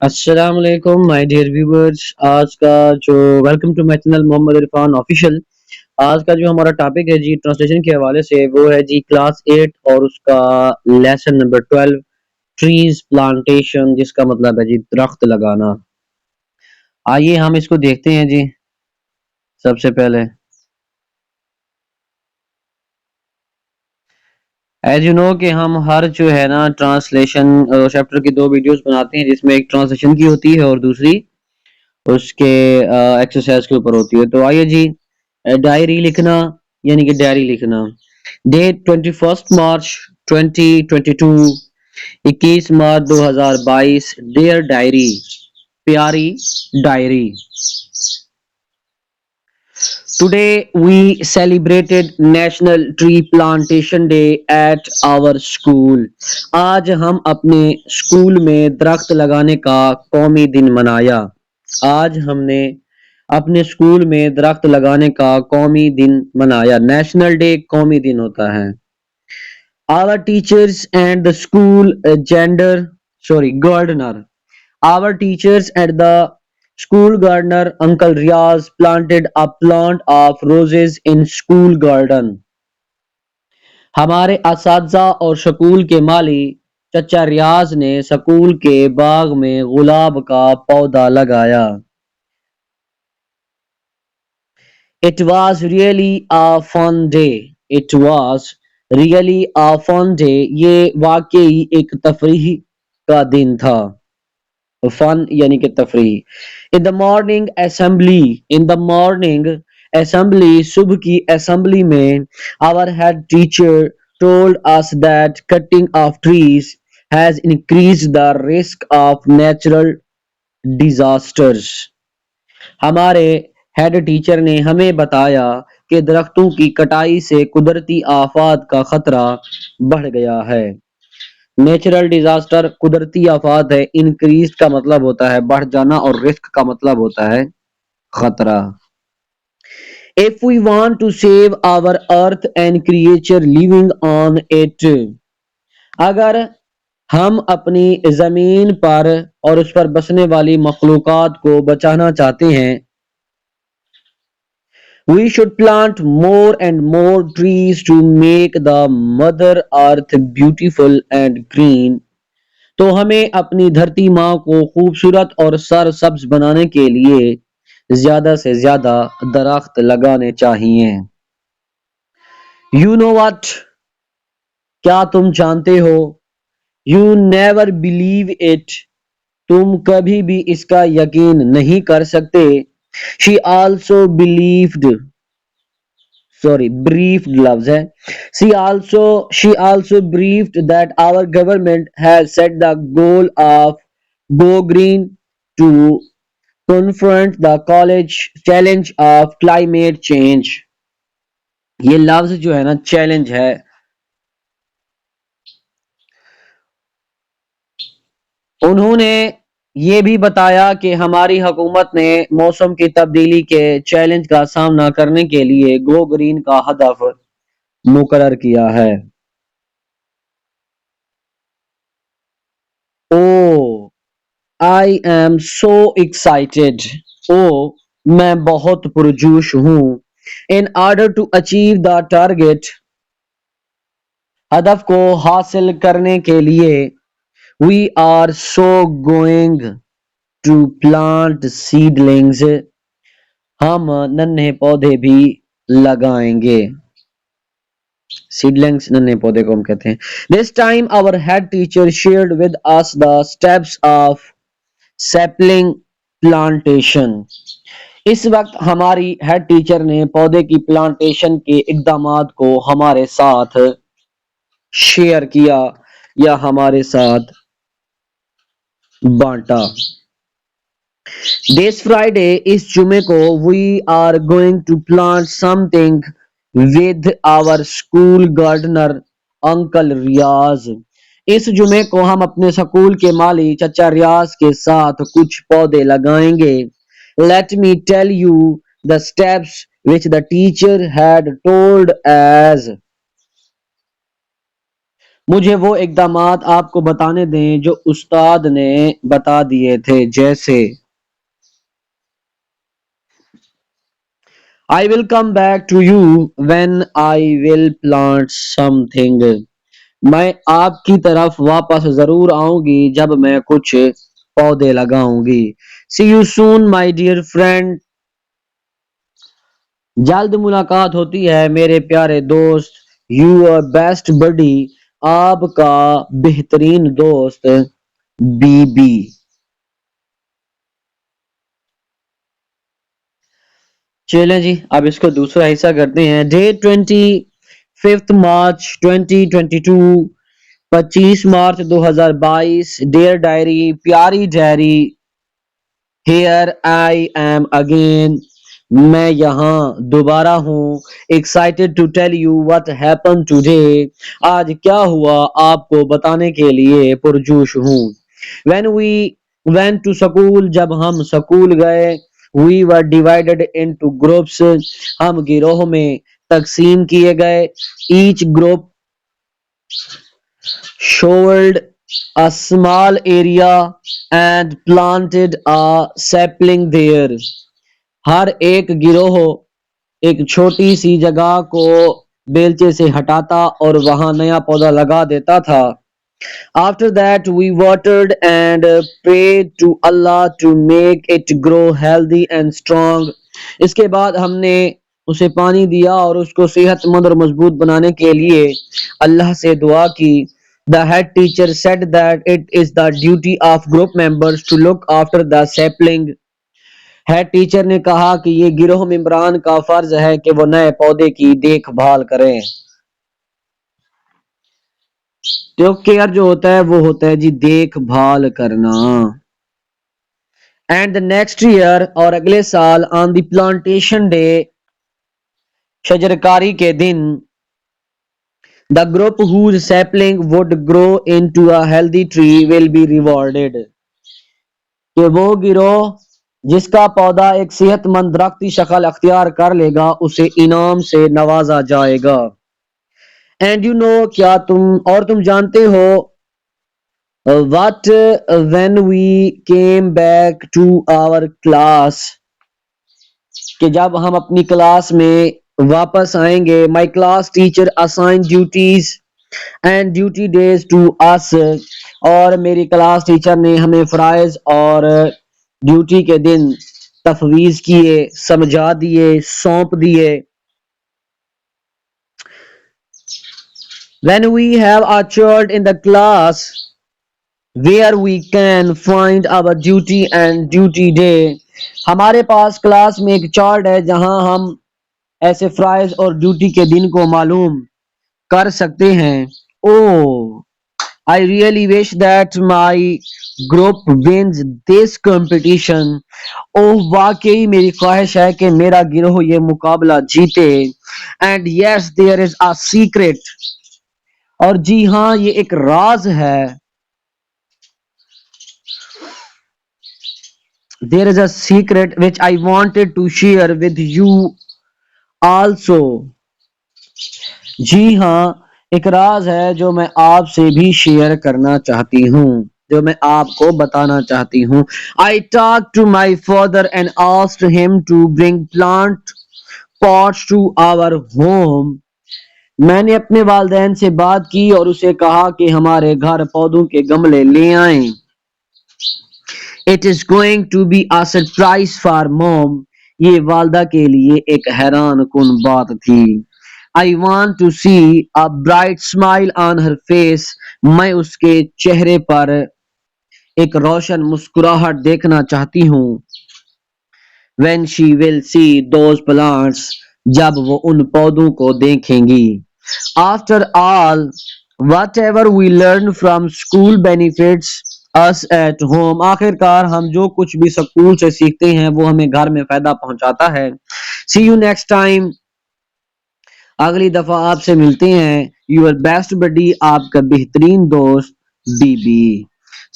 السلام علیکم my dear viewers. آج کا جو welcome to my channel Muhammad Irfan official. آج کا جو ہمارا ٹاپک ہے جی ٹرانسلیشن کے حوالے سے وہ ہے جی کلاس 8 اور اس کا لیسن نمبر 12 ٹریز پلانٹیشن، جس کا مطلب ہے جی درخت لگانا. آئیے ہم اس کو دیکھتے ہیں جی. سب سے پہلے ایز یو نو کہ ہم ہر جو ہے نا ٹرانسلیشن چیپٹر کی دو ویڈیوز بناتے ہیں، جس میں ایک ٹرانسلیشن کی ہوتی ہے اور دوسری اس کے ایکسرسائز کے اوپر ہوتی ہے. تو آئیے جی ڈائری لکھنا، یعنی کہ ڈائری لکھنا. Date 21 March 2022، 21 March 2022. Dear diary, پیاری ڈائری. Today we celebrated National Tree Plantation Day at our school. آج ہم اپنے اسکول میں درخت لگانے کا قومی دن منایا. آج ہم نے اپنے اسکول میں درخت لگانے کا قومی دن منایا. نیشنل ڈے قومی دن ہوتا ہے. Our teachers and the school gardener. Our teachers and the school gardener, Uncle Riaz, planted a plant of roses in school garden. ہمارے اساتذہ اور سکول کے مالی چچا ریاض نے سکول کے باغ میں گلاب کا پودا لگایا. It was really a fun day. It was really a fun day. یہ واقعی ایک تفریح کا دن تھا. فن یعنی کہ تفریح. In the morning assembly صبح کی اسمبلی میں our head teacher told us that cutting of trees has increased the risk of natural disasters. ہمارے ہیڈ ٹیچر نے ہمیں بتایا کہ درختوں کی کٹائی سے قدرتی آفات کا خطرہ بڑھ گیا ہے. نیچرل ڈیزاسٹر قدرتی آفات ہے. انکریز کا مطلب ہوتا ہے بڑھ جانا اور رسک کا مطلب ہوتا ہے خطرہ. If we want to save our earth and creature living on it, اگر ہم اپنی زمین پر اور اس پر بسنے والی مخلوقات کو بچانا چاہتے ہیں، we should plant more and more trees to make the mother earth beautiful and green. تو ہمیں اپنی دھرتی ماں کو خوبصورت اور سر سبز بنانے کے لیے زیادہ سے زیادہ درخت لگانے چاہیے. You know what؟ کیا تم جانتے ہو؟ You never believe it. تم کبھی بھی اس کا یقین نہیں کر سکتے. She also briefed لفظ ہے. She also briefed that our government has set the goal of go green to confront the challenge of climate change. یہ لفظ جو ہے نا چیلنج ہے. انہوں نے یہ بھی بتایا کہ ہماری حکومت نے موسم کی تبدیلی کے چیلنج کا سامنا کرنے کے لیے گو گرین کا ہدف مقرر کیا ہے. او I am so excited. میں بہت پرجوش ہوں. In order to achieve the target، ہدف کو حاصل کرنے کے لیے we are so going to plant seedlings، ہم ننھے پودے بھی لگائیں گے. seedlings ننھے پودے کو ہم کہتے ہیں. This time our head teacher shared with us the steps of sapling plantation. اس وقت ہماری ہیڈ ٹیچر نے پودے کی پلانٹیشن کے اقدامات کو ہمارے ساتھ شیئر کیا یا ہمارے ساتھ بانٹا. This Friday، اس جمعے کو we are going to plant something with our school gardener Uncle Riaz. اس جمعے کو ہم اپنے سکول کے مالی چچا ریاض کے ساتھ کچھ پودے لگائیں گے. Let me tell you the steps which the teacher had told us. مجھے وہ اقدامات آپ کو بتانے دیں جو استاد نے بتا دیے تھے، جیسے I will come back to you when I will plant something. میں آپ کی طرف واپس ضرور آؤں گی جب میں کچھ پودے لگاؤں گی. See you soon, my dear friend. جلد ملاقات ہوتی ہے میرے پیارے دوست. Your best buddy. آپ کا بہترین دوست بی بی. چلیں جی اب اس کو دوسرا حصہ کرتے ہیں. Date 25 March 2022. 25 March 2022. Dear diary, پیاری ڈائری. Here I am again. میں یہاں دوبارہ ہوں. Excited to tell you what happened today. آج کیا ہوا آپ کو بتانے کے لیے پرجوش ہوں. when we went to school. جب ہم سکول گئے. we were divided into groups. ہم گروہ میں تقسیم کیے گئے. each group shoveled a small area and planted a sapling there. ہر ایک گروہ ایک چھوٹی سی جگہ کو بیلچے سے ہٹاتا اور وہاں نیا پودا لگا دیتا تھا. After that we watered and prayed to Allah to make it grow healthy and strong. اس کے بعد ہم نے اسے پانی دیا اور اس کو صحت مند اور مضبوط بنانے کے لیے اللہ سے دعا کی. The head teacher said that it is the duty of group members to look after the sapling. Head teacher نے کہا کہ یہ گروہ ممبران کا فرض ہے کہ وہ نئے پودے کی دیکھ بھال کریں. تو کیئر جو ہوتا ہے وہ ہوتا ہے جی دیکھ بھال کرنا. اینڈ the next year اور اگلے سال on the plantation day شجرکاری کے دن the group whose sapling would grow into a healthy tree will be rewarded. کہ وہ گروہ جس کا پودا ایک صحت مند درختی شکل اختیار کر لے گا اسے انعام سے نوازا جائے گا. اینڈ یو نو کیا تم اور تم جانتے ہو what when we came back to our class کہ جب ہم اپنی کلاس میں واپس آئیں گے. my class teacher assigned duties and duty days to us. اور میری کلاس ٹیچر نے ہمیں فرائض اور ڈیوٹی کے دن تفویض کیے، سمجھا دیے، سونپ دیے. when we have a chart in the class where we can find our duty and duty day. ہمارے پاس کلاس میں ایک چارٹ ہے جہاں ہم ایسے فرائض اور ڈیوٹی کے دن کو معلوم کر سکتے ہیں. Oh, I really wish that my group wins this competition. واقعی میری خواہش ہے کہ میرا گروہ یہ مقابلہ جیتے. And yes, there is a secret. اور جی ہاں یہ ایک راز ہے. There is a secret which I wanted to share with you also. جی ہاں ایک راز ہے جو میں آپ سے بھی شیئر کرنا چاہتی ہوں، جو میں آپ کو بتانا چاہتی ہوں. I talked to my father and asked him to bring plant pots to our home. میں نے اپنے والدین سے بات کی اور اسے کہا کہ ہمارے گھر پودوں کے گملے لے آئیں. It is going to be a surprise for mom. یہ والدہ کے لیے ایک حیران کن بات تھی. I want to see a bright smile on her face. میں اس کے چہرے پر ایک روشن مسکراہٹ دیکھنا چاہتی ہوں. When she will see those plants. جب وہ ان پودوں کو دیکھیں گی. After all, whatever we learn from school benefits us at home. آخر کار ہم جو کچھ بھی سکول سے سیکھتے ہیں وہ ہمیں گھر میں فائدہ پہنچاتا ہے. See you next time. اگلی دفعہ آپ سے ملتے ہیں. Your best buddy آپ کا بہترین دوست بی بی.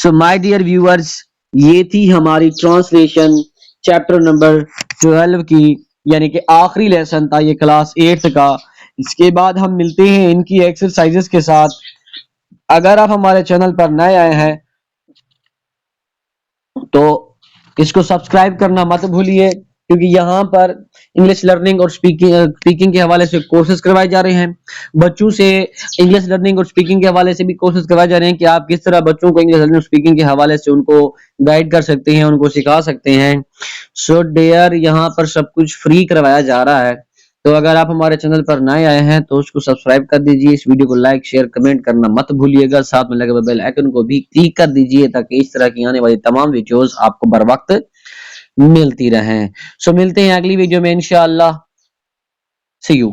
So my dear viewers یہ تھی ہماری ٹرانسلیشن چیپٹر نمبر 12 کی، یعنی کہ آخری لیسن تھا یہ کلاس 8 کا. اس کے بعد ہم ملتے ہیں ان کی ایکسرسائزز کے ساتھ. اگر آپ ہمارے چینل پر نئے آئے ہیں تو اس کو سبسکرائب کرنا مت بھولیے، کیونکہ یہاں پر انگلش لرننگ اور اسپیکنگ کے حوالے سے کورسز کروائے جا رہے ہیں، بچوں سے انگلش لرننگ اور اسپیکنگ کے حوالے سے بھی کورسز کروائے جا رہے ہیں کہ آپ کس طرح بچوں کو انگلش لرننگ اور اسپیکنگ کے حوالے سے ان کو گائیڈ کر سکتے ہیں، ان کو سکھا سکتے ہیں۔ سو ڈیئر یہاں پر سب کچھ فری کروایا جا رہا ہے، تو اگر آپ ہمارے چینل پر نئے آئے ہیں تو اس کو سبسکرائب کر دیجئے، اس ویڈیو کو لائک شیئر کمنٹ کرنا مت بھولیے گا، ساتھ میں لگے ہوئے بیل آئیکن کو بھی کلک کر دیجئے تاکہ اس طرح کی آنے والی تمام ویڈیوز آپ کو بر وقت ملتی رہیں۔ سو ملتے ہیں اگلی ویڈیو میں انشاءاللہ، سی یو۔